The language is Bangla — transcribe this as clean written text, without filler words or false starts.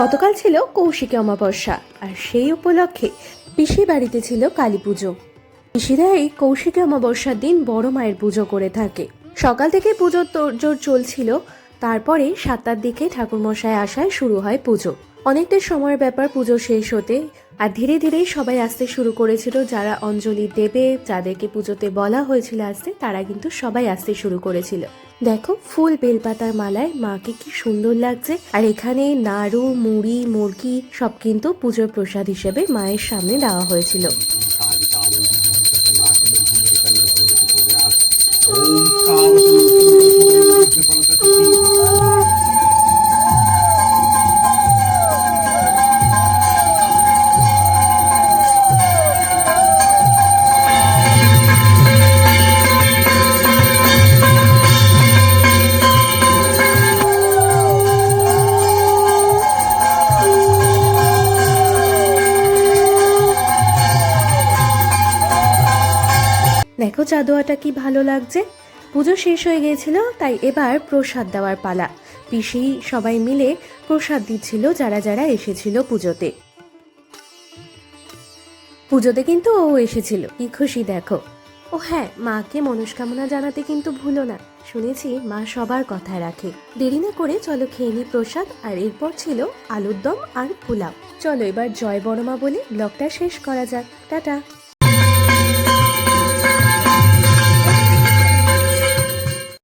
গতকাল ছিল কৌশিকী অমাবস্যা, আর সেই উপলক্ষে পিসি বাড়িতে ছিল কালী পুজো। পিসিরা এই কৌশিকী অমাবস্যার দিন বড় মায়ের পুজো করে থাকে। সকাল থেকে পুজোর তোড়জোড় চলছিল। তারপরে 7টার দিকে ঠাকুরমশাই আসায় শুরু হয় পুজো। অনেকটা সময়ের ব্যাপার পুজো শেষ হতে, আর ধীরে ধীরেই সবাই আসতে শুরু করেছিল। যারা অঞ্জলি দেবে, যাদেরকে পুজোতে বলা হয়েছিল আসতে, তারা কিন্তু সবাই আসতে শুরু করেছিল। দেখো, ফুল বেলপাতার মালায় মাকে কি সুন্দর লাগছে। আর এখানে নাড়ু, মুড়ি, মুরগি সব কিন্তু পুজোর প্রসাদ হিসেবে মায়ের সামনে দেওয়া হয়েছিল। দেখো চাঁদোয়াটা কি ভালো লাগছে। পুজো শেষ হয়ে গিয়েছিল, তাই এবার প্রসাদ দেওয়ার পালা। পিসি সবাই মিলে প্রসাদ দিচ্ছিল যারা যারা এসেছিল পুজোতে। পুজোতে কিন্তু ও এসেছিল, কি খুশি দেখো। ও হ্যাঁ, মাকে মনস্কামনা জানাতে কিন্তু ভুলো না। শুনেছি মা সবার কথায় রাখে। দেরি না করে চলো খেয়ে নি প্রসাদ। আর এরপর ছিল আলুর দম আর পোলাও। চলো এবার জয় বড়মা বলে ব্লগটা শেষ করা যাক। টাটা।